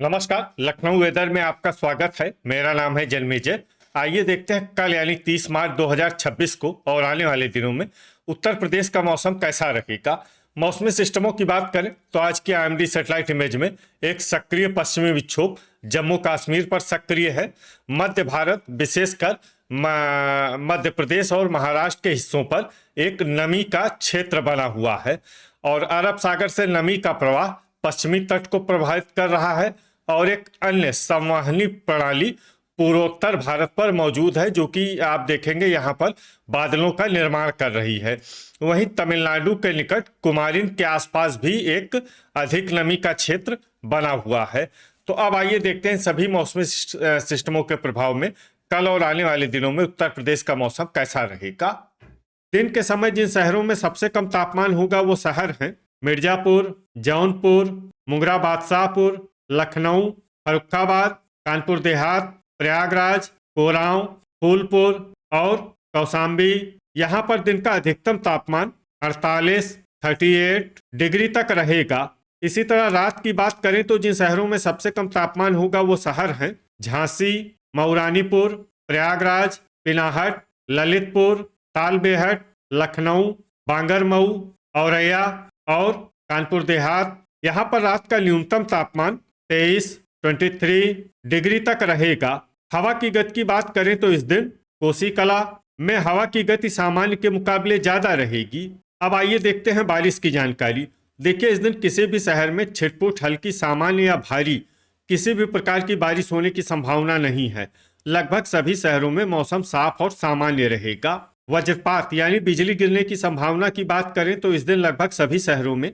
नमस्कार। लखनऊ वेदर में आपका स्वागत है। मेरा नाम है जन्मेजय। आइए देखते हैं कल यानी 30 मार्च 2026 को और आने वाले दिनों में उत्तर प्रदेश का मौसम कैसा रहेगा। मौसमी सिस्टमों की बात करें तो आज की आईएमडी सैटेलाइट इमेज में एक सक्रिय पश्चिमी विक्षोभ जम्मू कश्मीर पर सक्रिय है। मध्य भारत विशेषकर मध्य प्रदेश और महाराष्ट्र के हिस्सों पर एक नमी का क्षेत्र बना हुआ है और अरब सागर से नमी का प्रवाह पश्चिमी तट को प्रभावित कर रहा है और एक अन्य संवहनी प्रणाली पूर्वोत्तर भारत पर मौजूद है जो कि आप देखेंगे यहाँ पर बादलों का निर्माण कर रही है। वहीं तमिलनाडु के निकट कुमारिन के आसपास भी एक अधिक नमी का क्षेत्र बना हुआ है। तो अब आइए देखते हैं सभी मौसमी सिस्टमों के प्रभाव में कल और आने वाले दिनों में उत्तर प्रदेश का मौसम कैसा रहेगा। दिन के समय जिन शहरों में सबसे कम तापमान होगा वो शहर हैं मिर्जापुर, जौनपुर, मुंगरा बादशाहपुर, लखनऊ, फर्रुखाबाद, कानपुर देहात, प्रयागराज, कोरांव, फूलपुर और कौशाम्बी। यहाँ पर दिन का अधिकतम तापमान 48, 38 डिग्री तक रहेगा। इसी तरह रात की बात करें तो जिन शहरों में सबसे कम तापमान होगा वो शहर हैं झांसी, मऊरानीपुर, प्रयागराज, पिनाहट, ललितपुर, तालबेहट, लखनऊ, बांगरमऊ, औरैया और कानपुर देहात। यहाँ पर रात का न्यूनतम तापमान 23, 23 डिग्री तक रहेगा। हवा की गति की बात करें तो इस दिन कोसी कला में हवा की गति सामान्य के मुकाबले ज्यादा रहेगी। अब आइए देखते हैं बारिश की जानकारी। देखिए, इस दिन किसी भी शहर में छिटपुट हल्की सामान्य या भारी किसी भी प्रकार की बारिश होने की संभावना नहीं है। लगभग सभी शहरों में मौसम साफ और सामान्य रहेगा। वज्रपात यानी बिजली गिरने की संभावना की बात करें तो इस दिन लगभग सभी शहरों में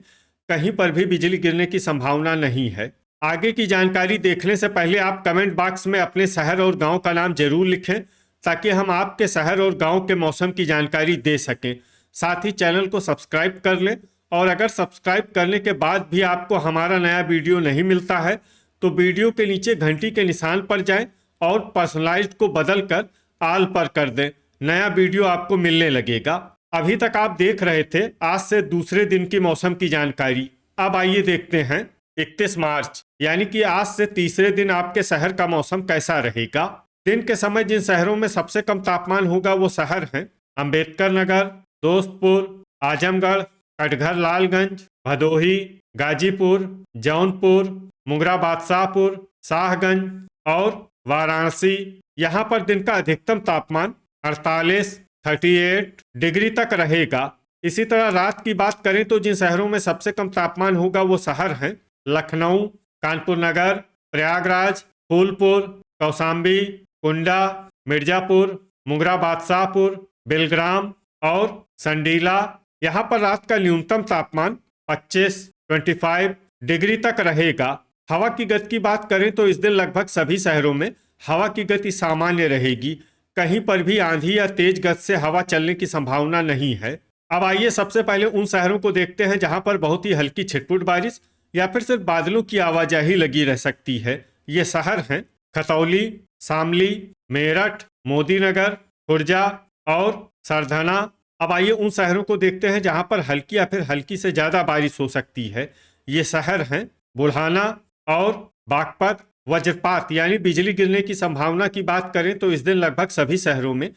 कहीं पर भी बिजली गिरने की संभावना नहीं है। आगे की जानकारी देखने से पहले आप कमेंट बॉक्स में अपने शहर और गांव का नाम जरूर लिखें ताकि हम आपके शहर और गांव के मौसम की जानकारी दे सकें। साथ ही चैनल को सब्सक्राइब कर लें और अगर सब्सक्राइब करने के बाद भी आपको हमारा नया वीडियो नहीं मिलता है तो वीडियो के नीचे घंटी के निशान पर जाएं और पर्सनलाइज्ड को बदल कर ऑल पर कर दें। नया वीडियो आपको मिलने लगेगा। अभी तक आप देख रहे थे आज से दूसरे दिन की मौसम की जानकारी। अब आइए देखते हैं 31 मार्च यानी कि आज से तीसरे दिन आपके शहर का मौसम कैसा रहेगा। दिन के समय जिन शहरों में सबसे कम तापमान होगा वो शहर हैं अंबेडकर नगर, दोस्तपुर, आजमगढ़, कटघर लालगंज, भदोही, गाजीपुर, जौनपुर, मुंगरा बादशाहपुर, शाहगंज और वाराणसी। यहाँ पर दिन का अधिकतम तापमान 48, 38 डिग्री तक रहेगा। इसी तरह रात की बात करें तो जिन शहरों में सबसे कम तापमान होगा वो शहर हैं लखनऊ, कानपुर नगर, प्रयागराज, फूलपुर, कौशाम्बी, कुंडा, मिर्जापुर, मुंगरा बादशाहपुर, बिलग्राम और संडीला। यहाँ पर रात का न्यूनतम तापमान 25, 25 डिग्री तक रहेगा। हवा की गति की बात करें तो इस दिन लगभग सभी शहरों में हवा की गति सामान्य रहेगी। कहीं पर भी आंधी या तेज गति से हवा चलने की संभावना नहीं है। अब आइए सबसे पहले उन शहरों को देखते हैं जहां पर बहुत ही हल्की छिटपुट बारिश या फिर सिर्फ बादलों की आवाजाही लगी रह सकती है। ये शहर हैं खतौली, शामली, मेरठ, मोदीनगर, खुर्जा और सरधना। अब आइए उन शहरों को देखते हैं जहां पर हल्की या फिर हल्की से ज्यादा बारिश हो सकती है। ये शहर हैं बुल्हाना और बागपत। वज्रपात यानी बिजली गिरने की संभावना की बात करें तो इस दिन लगभग सभी शहरों में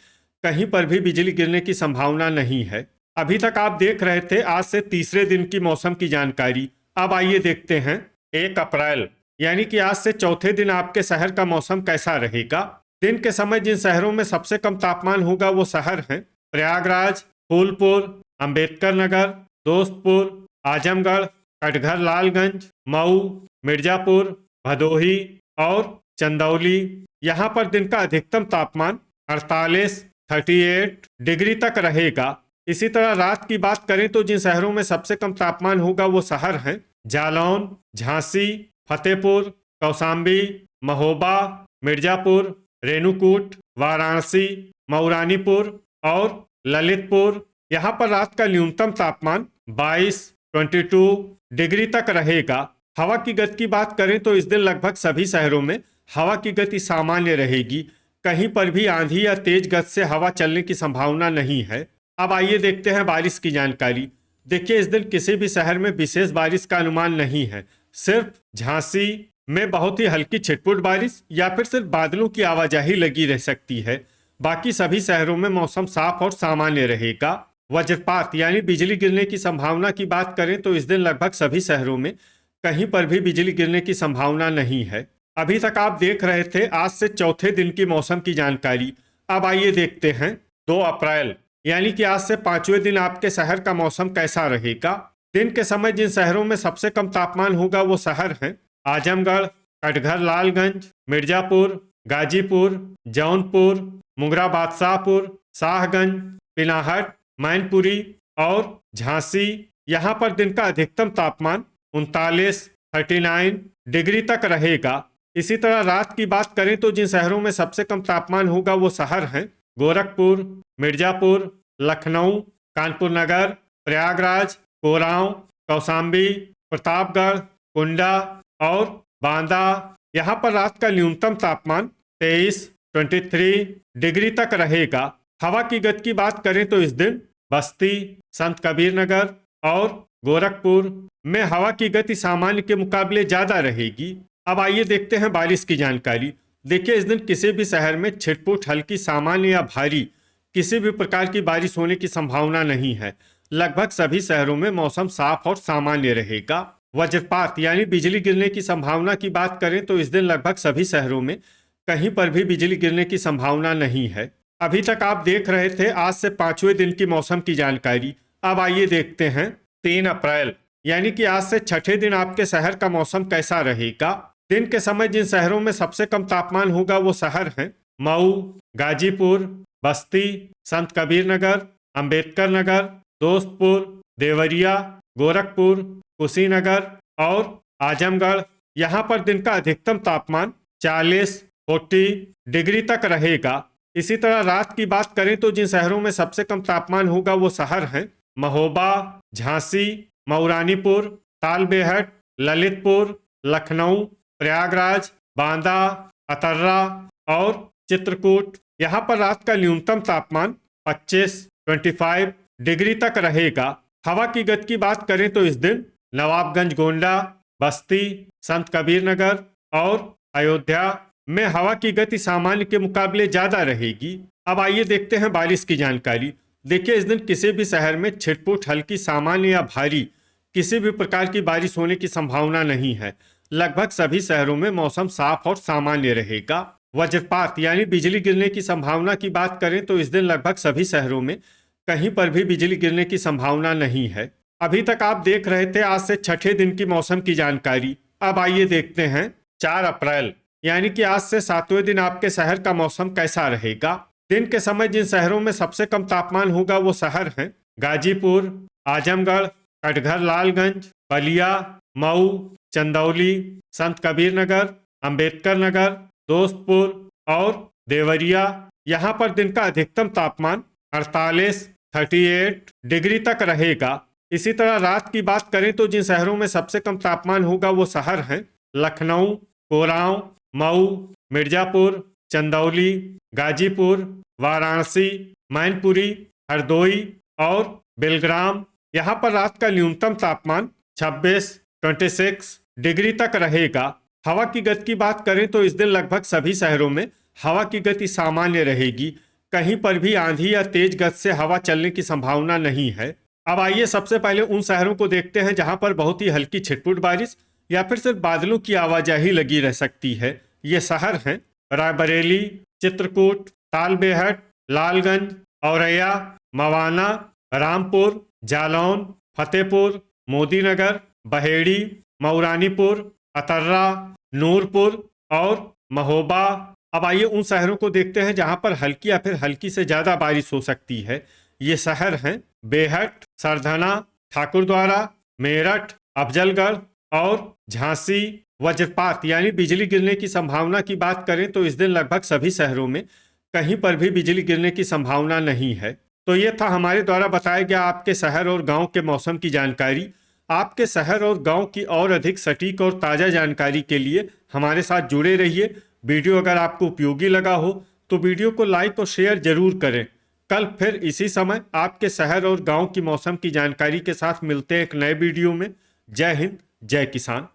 कहीं पर भी बिजली गिरने की संभावना नहीं है। अभी तक आप देख रहे थे आज से तीसरे दिन की मौसम की जानकारी। अब आइए देखते हैं 1 अप्रैल यानी कि आज से चौथे दिन आपके शहर का मौसम कैसा रहेगा। दिन के समय जिन शहरों में सबसे कम तापमान होगा वो शहर हैं प्रयागराज, फूलपुर, अंबेडकर नगर, दोस्तपुर, आजमगढ़, कटघर लालगंज, मऊ, मिर्जापुर, भदोही और चंदौली। यहाँ पर दिन का अधिकतम तापमान 48, 38 डिग्री तक रहेगा। इसी तरह रात की बात करें तो जिन शहरों में सबसे कम तापमान होगा वो शहर हैं जालौन, झांसी, फतेहपुर, कौशाम्बी, महोबा, मिर्जापुर, रेणुकूट, वाराणसी, मऊरानीपुर और ललितपुर। यहाँ पर रात का न्यूनतम तापमान 22, 22 डिग्री तक रहेगा। हवा की गति की बात करें तो इस दिन लगभग सभी शहरों में हवा की गति सामान्य रहेगी। कहीं पर भी आंधी या तेज गति से हवा चलने की संभावना नहीं है। अब आइए देखते हैं बारिश की जानकारी। देखिए, इस दिन किसी भी शहर में विशेष बारिश का अनुमान नहीं है। सिर्फ झांसी, में बहुत ही हल्की छिटपुट बारिश या फिर सिर्फ बादलों की आवाजाही लगी रह सकती है। बाकी सभी शहरों में मौसम साफ और सामान्य रहेगा। वज्रपात यानी बिजली गिरने की संभावना की बात करें तो इस दिन लगभग सभी शहरों में कहीं पर भी बिजली गिरने की संभावना नहीं है। अभी तक आप देख रहे थे आज से चौथे दिन की मौसम की जानकारी। अब आइए देखते हैं 2 अप्रैल यानी कि आज से 5वें दिन आपके शहर का मौसम कैसा रहेगा। दिन के समय जिन शहरों में सबसे कम तापमान होगा वो शहर हैं आजमगढ़, कटघर, लालगंज, मिर्जापुर, गाजीपुर, जौनपुर, मुंगरा बादशाहपुर, शाहगंज, पिनाहट, मैनपुरी और झांसी। यहाँ पर दिन का अधिकतम तापमान 39 डिग्री तक रहेगा। इसी तरह रात की बात करें तो जिन शहरों में सबसे कम तापमान होगा वो शहर हैं गोरखपुर, मिर्जापुर, लखनऊ, कानपुर नगर, प्रयागराज, कोरांव, कौशाम्बी, प्रतापगढ़, कुंडा और बांदा। यहाँ पर रात का न्यूनतम तापमान 23 डिग्री तक रहेगा। हवा की गति की बात करें तो इस दिन बस्ती, संत कबीर नगर और गोरखपुर में हवा की गति सामान्य के मुकाबले ज्यादा रहेगी। अब आइए देखते हैं बारिश की जानकारी। देखिए इस दिन किसी भी शहर में छिटपुट, हल्की, सामान्य या भारी किसी भी प्रकार की बारिश होने की संभावना नहीं है। लगभग सभी शहरों में मौसम साफ और सामान्य रहेगा। वज्रपात यानी बिजली गिरने की संभावना की बात करें तो इस दिन लगभग सभी शहरों में कहीं पर भी बिजली गिरने की संभावना नहीं है। अभी तक आप देख रहे थे आज से 5वें दिन की मौसम की जानकारी। अब आइए देखते हैं 3 अप्रैल यानी कि आज से छठे दिन आपके शहर का मौसम कैसा रहेगा। दिन के समय जिन शहरों में सबसे कम तापमान होगा वो शहर हैं मऊ, गाजीपुर, बस्ती, संत कबीर नगर, अंबेडकर नगर, दोस्तपुर, देवरिया, गोरखपुर, कुशीनगर और आजमगढ़। यहाँ पर दिन का अधिकतम तापमान 40 डिग्री तक रहेगा। इसी तरह रात की बात करें तो जिन शहरों में सबसे कम तापमान होगा वो शहर हैं महोबा, झांसी, मऊरानीपुर, तालबेहट, ललितपुर, लखनऊ, प्रयागराज, बांदा, अतर्रा और चित्रकूट। यहाँ पर रात का न्यूनतम तापमान 25 डिग्री तक रहेगा। हवा की गति की बात करें तो इस दिन नवाबगंज, गोंडा, बस्ती, संत कबीर नगर और अयोध्या में हवा की गति सामान्य के मुकाबले ज्यादा रहेगी। अब आइए देखते हैं बारिश की जानकारी। देखिए इस दिन किसी भी शहर में छिटपुट, हल्की, सामान्य या भारी किसी भी प्रकार की बारिश होने की संभावना नहीं है। लगभग सभी शहरों में मौसम साफ और सामान्य रहेगा। वज्रपात यानी बिजली गिरने की संभावना की बात करें तो इस दिन लगभग सभी शहरों में कहीं पर भी बिजली गिरने की संभावना नहीं है। अभी तक आप देख रहे थे आज से छठे दिन की मौसम की जानकारी। अब आइए देखते हैं 4 अप्रैल यानी कि आज से 7वें दिन आपके शहर का मौसम कैसा रहेगा। दिन के समय जिन शहरों में सबसे कम तापमान होगा वो शहर हैं गाजीपुर, आजमगढ़, कटघर, लालगंज, बलिया, मऊ, चंदौली, संत कबीर नगर, अंबेडकर नगर, दोस्तपुर और देवरिया। यहाँ पर दिन का अधिकतम तापमान 38 डिग्री तक रहेगा। इसी तरह रात की बात करें तो जिन शहरों में सबसे कम तापमान होगा वो शहर हैं लखनऊ, कोरांव, मऊ, मिर्जापुर, चंदौली, गाजीपुर, वाराणसी, मैनपुरी, हरदोई और बेलग्राम। यहाँ पर रात का न्यूनतम तापमान 26 डिग्री तक रहेगा। हवा की गति की बात करें तो इस दिन लगभग सभी शहरों में हवा की गति सामान्य रहेगी। कहीं पर भी आंधी या तेज गति से हवा चलने की संभावना नहीं है। अब आइए सबसे पहले उन शहरों को देखते हैं जहां पर बहुत ही हल्की छिटपुट बारिश या फिर सिर्फ बादलों की आवाजाही लगी रह सकती है। ये शहर हैं रायबरेली, चित्रकूट, तालबेहट, लालगंज, औरैया, मवाना, रामपुर, जालौन, फतेहपुर, मोदीनगर, बहेड़ी, मऊरानीपुर, अतर्रा, नूरपुर और महोबा। अब आइए उन शहरों को देखते हैं जहां पर हल्की या फिर हल्की से ज्यादा बारिश हो सकती है। ये शहर हैं बेहट, सरधना, ठाकुरद्वारा, मेरठ, अफजलगढ़ और झांसी। वज्रपात यानी बिजली गिरने की संभावना की बात करें तो इस दिन लगभग सभी शहरों में कहीं पर भी बिजली गिरने की संभावना नहीं है। तो ये था हमारे द्वारा बताया गया आपके शहर और गांव के मौसम की जानकारी। आपके शहर और गांव की और अधिक सटीक और ताज़ा जानकारी के लिए हमारे साथ जुड़े रहिए। वीडियो अगर आपको उपयोगी लगा हो तो वीडियो को लाइक और शेयर जरूर करें। कल फिर इसी समय आपके शहर और गांव की मौसम की जानकारी के साथ मिलते हैं एक नए वीडियो में। जय हिंद, जय किसान।